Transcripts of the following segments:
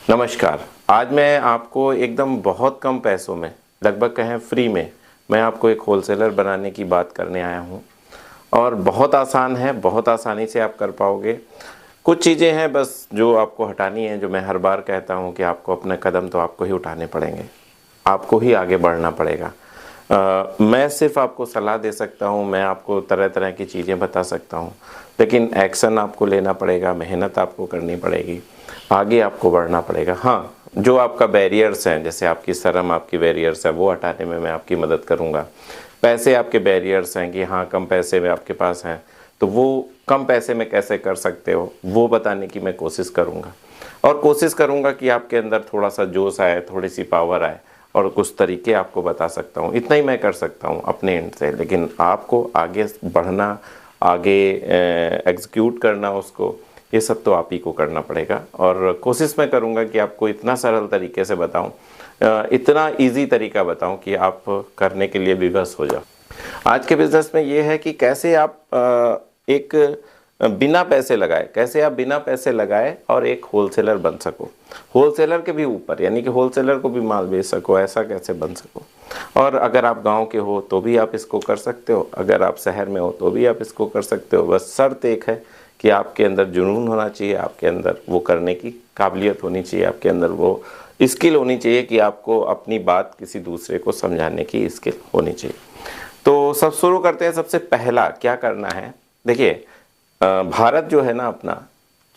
नमस्कार। आज मैं आपको एकदम बहुत कम पैसों में, लगभग कहें फ्री में, मैं आपको एक होलसेलर बनाने की बात करने आया हूँ। और बहुत आसान है, बहुत आसानी से आप कर पाओगे। कुछ चीज़ें हैं बस जो आपको हटानी है, जो मैं हर बार कहता हूँ कि आपको अपने कदम तो आपको ही उठाने पड़ेंगे, आपको ही आगे बढ़ना पड़ेगा। मैं सिर्फ आपको सलाह दे सकता हूँ, मैं आपको तरह तरह की चीज़ें बता सकता हूँ, लेकिन एक्शन आपको लेना पड़ेगा, मेहनत आपको करनी पड़ेगी, आगे आपको बढ़ना पड़ेगा। हाँ, जो आपका बैरियर्स हैं, जैसे आपकी शर्म, आपकी बैरियर्स है, वो हटाने में मैं आपकी मदद करूँगा। पैसे आपके बैरियर्स हैं कि हाँ कम पैसे में आपके पास हैं, तो वो कम पैसे में कैसे कर सकते हो वो बताने की मैं कोशिश करूँगा। और कोशिश करूँगा कि आपके अंदर थोड़ा सा जोश आए, थोड़ी सी पावर आए, और कुछ तरीके आपको बता सकता हूँ। इतना ही मैं कर सकता हूँ अपने एंड से, लेकिन आपको आगे बढ़ना, आगे एग्जीक्यूट करना उसको, ये सब तो आप ही को करना पड़ेगा। और कोशिश मैं करूँगा कि आपको इतना सरल तरीके से बताऊँ, इतना इजी तरीका बताऊँ कि आप करने के लिए विवश हो जाओ। आज के बिज़नेस में ये है कि कैसे आप एक बिना पैसे लगाए, कैसे आप बिना पैसे लगाए और एक होलसेलर बन सको, होलसेलर के भी ऊपर, यानी कि होलसेलर को भी माल बेच सको, ऐसा कैसे बन सको। और अगर आप गांव के हो तो भी आप इसको कर सकते हो, अगर आप शहर में हो तो भी आप इसको कर सकते हो। बस शर्त एक है कि आपके अंदर जुनून होना चाहिए, आपके अंदर वो करने की काबिलियत होनी चाहिए, आपके अंदर वो स्किल होनी चाहिए कि आपको अपनी बात किसी दूसरे को समझाने की स्किल होनी चाहिए। तो सब शुरू करते हैं। सबसे पहला क्या करना है, देखिए भारत जो है ना अपना,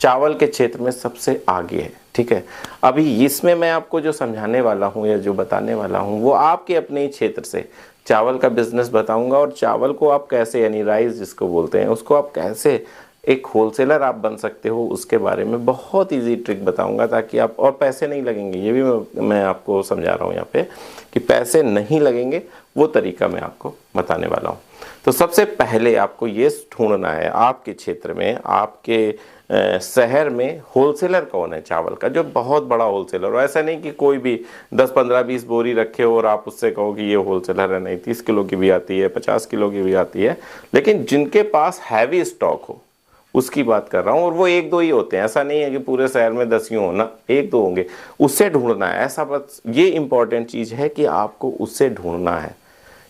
चावल के क्षेत्र में सबसे आगे है, ठीक है। अभी इसमें मैं आपको जो समझाने वाला हूँ या जो बताने वाला हूँ वो आपके अपने ही क्षेत्र से चावल का बिजनेस बताऊंगा। और चावल को आप कैसे, यानी राइस जिसको बोलते हैं, उसको आप कैसे एक होलसेलर आप बन सकते हो, उसके बारे में बहुत इजी ट्रिक बताऊंगा, ताकि आप, और पैसे नहीं लगेंगे, ये भी मैं आपको समझा रहा हूँ यहाँ पे कि पैसे नहीं लगेंगे, वो तरीका मैं आपको बताने वाला हूँ। तो सबसे पहले आपको ये ढूंढना है आपके क्षेत्र में, आपके शहर में होलसेलर कौन है चावल का, जो बहुत बड़ा होलसेलर हो। ऐसा नहीं कि कोई भी 10 15 20 बोरी रखे हो और आप उससे कहो कि ये होलसेलर है। नहीं, 30 किलो की भी आती है, 50 किलो की भी आती है, लेकिन जिनके पास हैवी स्टॉक हो उसकी बात कर रहा हूँ। और वो एक दो ही होते हैं, ऐसा नहीं है कि पूरे शहर में 10 ही हो ना, एक दो होंगे, उससे ढूंढना है। ऐसा बस ये इंपॉर्टेंट चीज़ है कि आपको उससे ढूंढना है।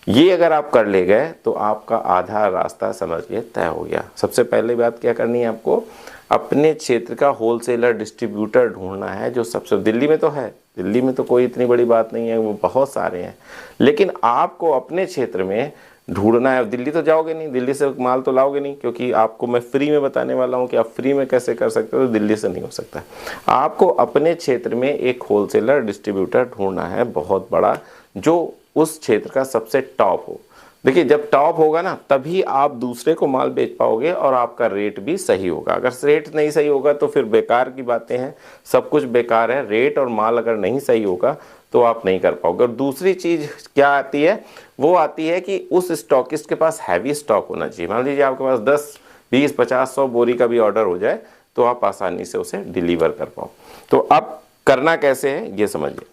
ये अगर आप कर ले गए तो आपका आधा रास्ता समझिए तय हो गया। सबसे पहले बात क्या करनी है, आपको अपने क्षेत्र का होलसेलर डिस्ट्रीब्यूटर ढूंढना है, जो सबसे, दिल्ली में तो है, दिल्ली में तो कोई इतनी बड़ी बात नहीं है, वो बहुत सारे हैं, लेकिन आपको अपने क्षेत्र में ढूंढना है। दिल्ली तो जाओगे नहीं, दिल्ली से माल तो लाओगे नहीं, क्योंकि आपको मैं फ्री में बताने वाला हूं कि आप फ्री में कैसे कर सकते हो, तो दिल्ली से नहीं हो सकता। आपको अपने क्षेत्र में एक होलसेलर डिस्ट्रीब्यूटर ढूंढना है बहुत बड़ा, जो उस क्षेत्र का सबसे टॉप हो। देखिए जब टॉप होगा ना, तभी आप दूसरे को माल बेच पाओगे और आपका रेट भी सही होगा। अगर रेट नहीं सही होगा तो फिर बेकार की बातें हैं, सब कुछ बेकार है। रेट और माल अगर नहीं सही होगा तो आप नहीं कर पाओगे। और दूसरी चीज क्या आती है, वो आती है कि उस स्टॉकिस्ट के पास हैवी स्टॉक होना चाहिए। मान लीजिए आपके पास 10 20 50 100 बोरी का भी ऑर्डर हो जाए तो आप आसानी से उसे डिलीवर कर पाओ। तो अब करना कैसे है ये समझिए।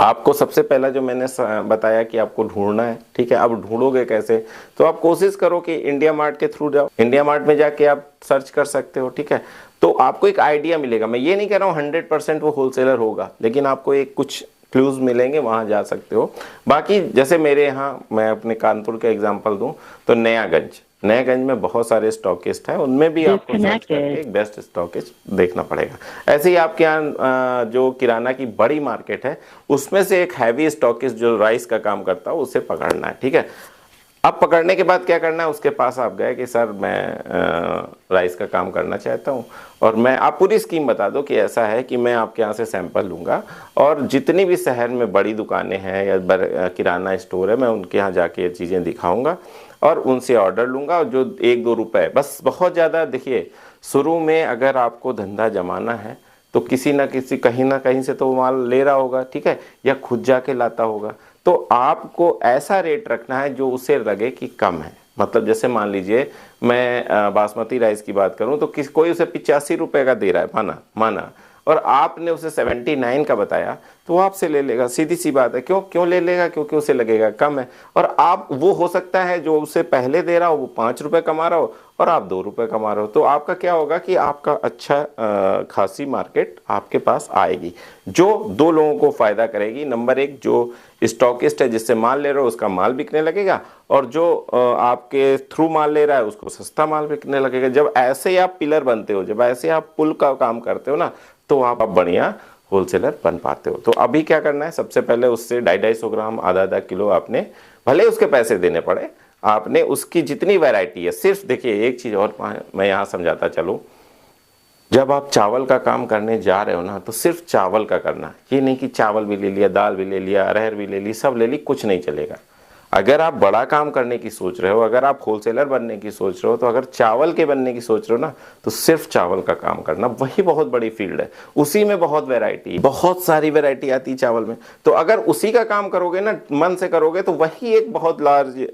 आपको सबसे पहला जो मैंने बताया कि आपको ढूंढना है, ठीक है। अब ढूंढोगे कैसे, तो आप कोशिश करो कि इंडिया मार्ट के थ्रू जाओ। इंडिया मार्ट में जाके आप सर्च कर सकते हो, ठीक है। तो आपको एक आइडिया मिलेगा। मैं ये नहीं कह रहा हूँ 100% वो होलसेलर होगा, लेकिन आपको एक कुछ क्लूज मिलेंगे, वहां जा सकते हो। बाकी जैसे मेरे यहाँ, मैं अपने कानपुर का एग्जांपल दूं तो नयागंज में बहुत सारे स्टॉकिस्ट हैं, उनमें भी आपको सर्च करके एक बेस्ट स्टॉकिस्ट देखना पड़ेगा। ऐसे ही आपके यहाँ जो किराना की बड़ी मार्केट है, उसमें से एक हैवी स्टॉकिस्ट जो राइस का काम करता है, उसे पकड़ना है, ठीक है। अब पकड़ने के बाद क्या करना है, उसके पास आप गए कि सर मैं राइस का काम करना चाहता हूँ, और मैं, आप पूरी स्कीम बता दो कि ऐसा है कि मैं आपके यहाँ से सैंपल लूँगा, और जितनी भी शहर में बड़ी दुकानें हैं या किराना स्टोर है, मैं उनके यहाँ जाके ये चीज़ें दिखाऊंगा और उनसे ऑर्डर लूँगा। और जो 1-2 रुपए, बस बहुत ज़्यादा, देखिए शुरू में अगर आपको धंधा जमाना है तो किसी ना किसी, कहीं ना कहीं से तो माल ले रहा होगा, ठीक है, या खुद जाके लाता होगा। तो आपको ऐसा रेट रखना है जो उसे लगे कि कम है। मतलब जैसे मान लीजिए मैं बासमती राइस की बात करूं तो कोई उसे 85 रुपए का दे रहा है, माना, और आपने उसे 79 का बताया, तो वो आपसे ले लेगा, सीधी सी बात है। क्यों क्यों ले लेगा? क्योंकि उसे लगेगा कम है। और आप, वो हो सकता है जो उसे पहले दे रहा हो वो 5 रुपए कमा रहा हो और आप 2 रुपए कमा रहे हो, तो आपका क्या होगा कि आपका अच्छा खासी मार्केट आपके पास आएगी, जो दो लोगों को फायदा करेगी। नंबर एक, जो स्टॉकिस्ट है जिससे माल ले रहे हो उसका माल बिकने लगेगा, और जो आपके थ्रू माल ले रहा है उसको सस्ता माल बिकने लगेगा। जब ऐसे आप पिलर बनते हो, जब ऐसे आप पुल का काम करते हो ना, तो आप बढ़िया होलसेलर बन पाते हो। तो अभी क्या करना है, सबसे पहले उससे 250-250 ग्राम, आधा किलो आपने, भले उसके पैसे देने पड़े, आपने उसकी जितनी वैरायटी है, सिर्फ देखिए एक चीज और मैं यहाँ समझाता चलूँ, जब आप चावल का काम करने जा रहे हो ना, तो सिर्फ चावल का करना, ये नहीं कि चावल भी ले लिया, दाल भी ले लिया, अरहर भी ले ली, सब ले ली, कुछ नहीं चलेगा। अगर आप बड़ा काम करने की सोच रहे हो, अगर आप होलसेलर बनने की सोच रहे हो, तो अगर चावल के बनने की सोच रहे हो ना, तो सिर्फ चावल का काम करना, वही बहुत बड़ी फील्ड है। उसी में बहुत वैरायटी, बहुत सारी वैरायटी आती है चावल में। तो अगर उसी का काम करोगे ना, मन से करोगे, तो वही एक बहुत लार्ज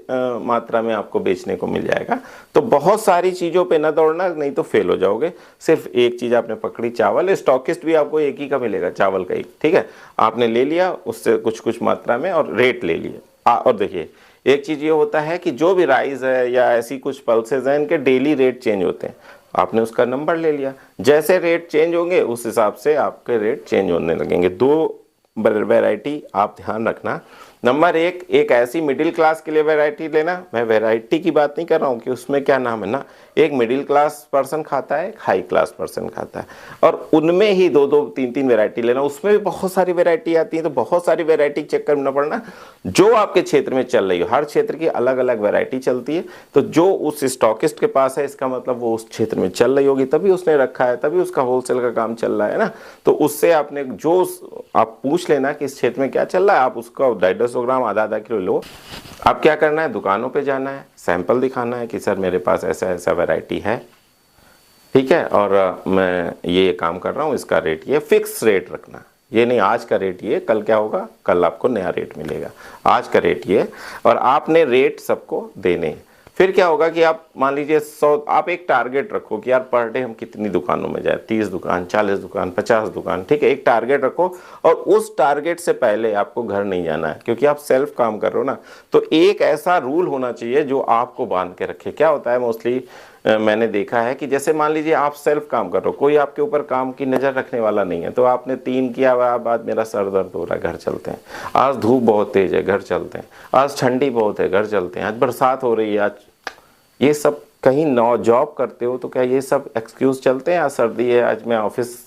मात्रा में आपको बेचने को मिल जाएगा। तो बहुत सारी चीज़ों पर न दौड़ना, नहीं तो फेल हो जाओगे। सिर्फ एक चीज़ आपने पकड़ी, चावल। स्टॉकिस्ट भी आपको एक ही का मिलेगा, चावल का ही, ठीक है। आपने ले लिया उससे कुछ कुछ मात्रा में और रेट ले लिया। और देखिए एक चीज ये होता है कि जो भी राइस है या ऐसी कुछ पल्सेज हैं, इनके डेली रेट चेंज होते हैं। आपने उसका नंबर ले लिया, जैसे रेट चेंज होंगे उस हिसाब से आपके रेट चेंज होने लगेंगे। दो वैरायटी आप ध्यान रखना। नंबर एक ऐसी मिडिल क्लास के लिए वैरायटी लेना। मैं वैरायटी की बात नहीं कर रहा हूँ कि उसमें क्या नाम है ना, एक मिडिल क्लास पर्सन खाता है, एक हाई क्लास पर्सन खाता है, और उनमें ही दो दो तीन तीन वैरायटी लेना। उसमें भी बहुत सारी वैरायटी आती है, तो बहुत सारी वैरायटी चेक करना पड़ना, जो आपके क्षेत्र में चल रही हो। हर क्षेत्र की अलग अलग वैरायटी चलती है, तो जो उस स्टॉकिस्ट के पास है, इसका मतलब वो उस क्षेत्र में चल रही होगी, तभी उसने रखा है, तभी उसका होलसेल का काम चल रहा है ना। तो उससे आपने जो आप पूछ लेना कि इस क्षेत्र में क्या चल रहा है, आप उसका 250 ग्राम, आधा किलो लो। अब क्या करना है, दुकानों पे जाना है, सैंपल दिखाना है कि सर मेरे पास ऐसा ऐसा वैरायटी है, ठीक है, और मैं ये काम कर रहा हूँ, इसका रेट ये, फिक्स रेट रखना। ये नहीं आज का रेट ये, कल क्या होगा, कल आपको नया रेट मिलेगा। आज का रेट ये, और आपने रेट सबको देने। फिर क्या होगा कि आप मान लीजिए 100, आप एक टारगेट रखो कि यार पर डे हम कितनी दुकानों में जाए, 30 दुकान, 40 दुकान, 50 दुकान, ठीक है, एक टारगेट रखो। और उस टारगेट से पहले आपको घर नहीं जाना है, क्योंकि आप सेल्फ काम कर रहे हो ना। तो एक ऐसा रूल होना चाहिए जो आपको बांध के रखे। क्या होता है मोस्टली मैंने देखा है कि जैसे मान लीजिए आप सेल्फ काम कर रहे हो, कोई आपके ऊपर काम की नज़र रखने वाला नहीं है, तो आपने 3 किया, बाद मेरा सर दर्द हो रहा है, घर चलते हैं। आज धूप बहुत तेज है, घर चलते हैं। आज ठंडी बहुत है, घर चलते हैं। आज बरसात हो रही है, आज ये सब, कहीं नौ जॉब करते हो तो क्या ये सब एक्सक्यूज चलते हैं? आज सर्दी है, आज मैं ऑफिस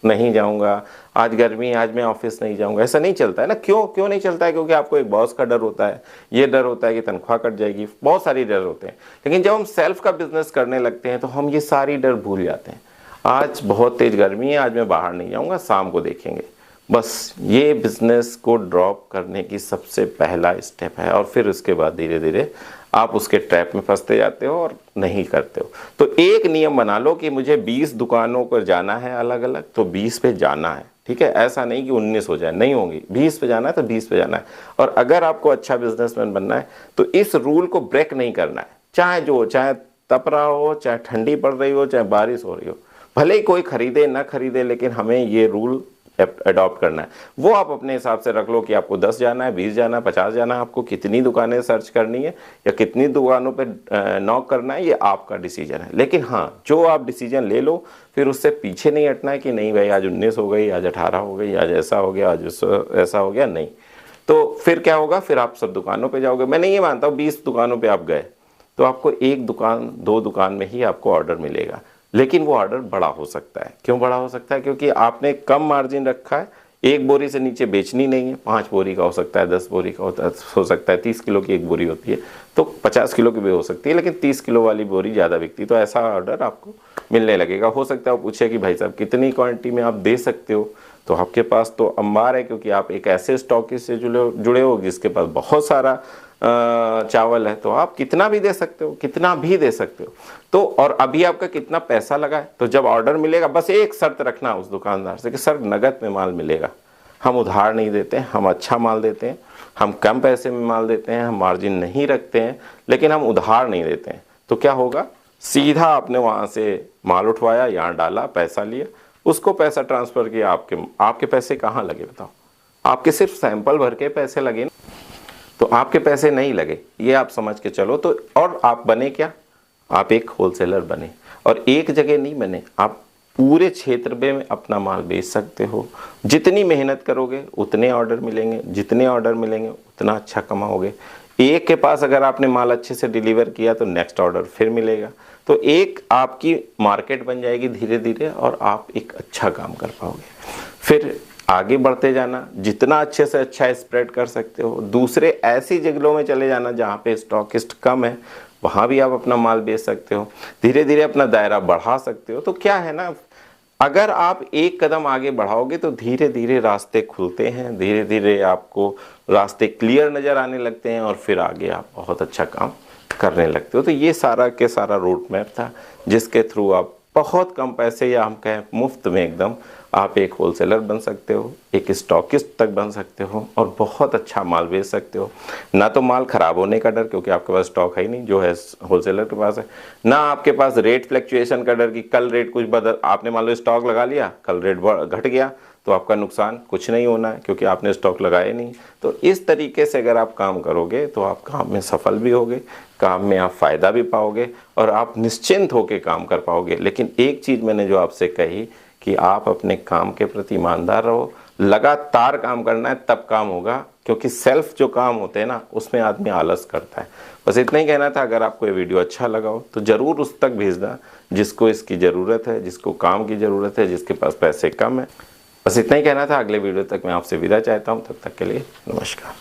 नहीं जाऊंगा, आज गर्मी है, आज मैं ऑफिस नहीं जाऊंगा, ऐसा नहीं चलता है ना। क्यों नहीं चलता है? क्योंकि आपको एक बॉस का डर होता है, ये डर होता है कि तनख्वाह कट जाएगी, बहुत सारी डर होते हैं। लेकिन जब हम सेल्फ का बिजनेस करने लगते हैं तो हम ये सारी डर भूल जाते हैं। आज बहुत तेज गर्मी है, आज मैं बाहर नहीं जाऊंगा, शाम को देखेंगे। बस ये बिजनेस को ड्रॉप करने की सबसे पहला स्टेप है, और फिर उसके बाद धीरे धीरे आप उसके ट्रैप में फंसते जाते हो और नहीं करते हो। तो एक नियम बना लो कि मुझे 20 दुकानों पर जाना है अलग अलग, तो 20 पे जाना है, ठीक है। ऐसा नहीं कि 19 हो जाए, नहीं होंगी। 20 पे जाना है तो 20 पे जाना है। और अगर आपको अच्छा बिजनेसमैन बनना है तो इस रूल को ब्रेक नहीं करना है, चाहे जो, चाहे तप रहा हो, चाहे ठंडी पड़ रही हो, चाहे बारिश हो रही हो, भले ही कोई खरीदे ना खरीदे, लेकिन हमें ये रूल अडॉप्ट करना है। वो आप अपने हिसाब से रख लो कि आपको 10 जाना है, 20 जाना है, 50 जाना है, आपको कितनी दुकानें सर्च करनी है या कितनी दुकानों पे नॉक करना है, ये आपका डिसीजन है। लेकिन हाँ, जो आप डिसीजन ले लो, फिर उससे पीछे नहीं हटना है कि नहीं भाई आज 19 हो गई, आज 18 हो गई, आज ऐसा हो गया, आज ऐसा हो गया, नहीं। तो फिर क्या होगा, फिर आप सब दुकानों पर जाओगे। मैं नहीं ये मानता हूँ 20 दुकानों पर आप गए तो आपको 1 दुकान 2 दुकान में ही आपको ऑर्डर मिलेगा, लेकिन वो ऑर्डर बड़ा हो सकता है। क्यों बड़ा हो सकता है? क्योंकि आपने कम मार्जिन रखा है, 1 बोरी से नीचे बेचनी नहीं है। 5 बोरी का हो सकता है, 10 बोरी का हो सकता है, 30 किलो की 1 बोरी होती है, तो 50 किलो की भी हो सकती है, लेकिन 30 किलो वाली बोरी ज़्यादा बिकती, तो ऐसा ऑर्डर आपको मिलने लगेगा। हो सकता है वो पूछे कि भाई साहब कितनी क्वांटिटी में आप दे सकते हो, तो आपके पास तो अंबार है, क्योंकि आप एक ऐसे स्टॉकिस्ट से जुड़े हो जिसके पास बहुत सारा चावल है, तो आप कितना भी दे सकते हो, कितना भी दे सकते हो। तो और अभी आपका कितना पैसा लगा है, तो जब ऑर्डर मिलेगा बस एक शर्त रखना उस दुकानदार से कि सर नगद में माल मिलेगा, हम उधार नहीं देते, हम अच्छा माल देते हैं, हम कम पैसे में माल देते हैं, हम मार्जिन नहीं रखते हैं, लेकिन हम उधार नहीं देते हैं। तो क्या होगा, सीधा आपने वहाँ से माल उठवाया, यहाँ डाला, पैसा लिया, उसको पैसा ट्रांसफ़र किया, आपके पैसे कहाँ लगे बताओ? आपके सिर्फ सैंपल भर के पैसे लगे, तो आपके पैसे नहीं लगे, ये आप समझ के चलो। तो और आप बने क्या, आप एक होलसेलर बने, और एक जगह नहीं बने, आप पूरे क्षेत्र में अपना माल बेच सकते हो। जितनी मेहनत करोगे उतने ऑर्डर मिलेंगे, जितने ऑर्डर मिलेंगे उतना अच्छा कमाओगे। एक के पास अगर आपने माल अच्छे से डिलीवर किया तो नेक्स्ट ऑर्डर फिर मिलेगा, तो एक आपकी मार्केट बन जाएगी धीरे धीरे, और आप एक अच्छा काम कर पाओगे। फिर आगे बढ़ते जाना, जितना अच्छे से अच्छा स्प्रेड कर सकते हो। दूसरे ऐसी जगहों में चले जाना जहाँ पे स्टॉकिस्ट कम है, वहाँ भी आप अपना माल बेच सकते हो। धीरे धीरे अपना दायरा बढ़ा सकते हो। तो क्या है ना, अगर आप एक कदम आगे बढ़ाओगे तो धीरे धीरे रास्ते खुलते हैं, धीरे धीरे आपको रास्ते क्लियर नज़र आने लगते हैं, और फिर आगे आप बहुत अच्छा काम करने लगते हो। तो ये सारा के सारा रूट मैप था जिसके थ्रू आप बहुत कम पैसे, या हम कहें मुफ्त में एकदम, आप एक होलसेलर बन सकते हो, एक स्टॉकिस्ट तक बन सकते हो, और बहुत अच्छा माल बेच सकते हो। ना तो माल ख़राब होने का डर, क्योंकि आपके पास स्टॉक है ही नहीं जो है होलसेलर के पास है। ना आपके पास रेट फ्लक्चुएशन का डर कि कल रेट कुछ बदल, आपने मान लो स्टॉक लगा लिया, कल रेट घट गया तो आपका नुकसान कुछ नहीं होना है, क्योंकि आपने स्टॉक लगाया नहीं। तो इस तरीके से अगर आप काम करोगे तो आप काम में सफल भी होगे, काम में आप फ़ायदा भी पाओगे, और आप निश्चिंत होकर काम कर पाओगे। लेकिन एक चीज़ मैंने जो आपसे कही कि आप अपने काम के प्रति ईमानदार रहो, लगातार काम करना है, तब काम होगा। क्योंकि सेल्फ जो काम होते हैं ना, उसमें आदमी आलस करता है। बस इतना ही कहना था। अगर आपको ये वीडियो अच्छा लगा हो तो ज़रूर उस तक भेजना जिसको इसकी ज़रूरत है, जिसको काम की ज़रूरत है, जिसके पास पैसे कम है। बस इतना ही कहना था। अगले वीडियो तक मैं आपसे विदा चाहता हूँ, तब तक के लिए नमस्कार।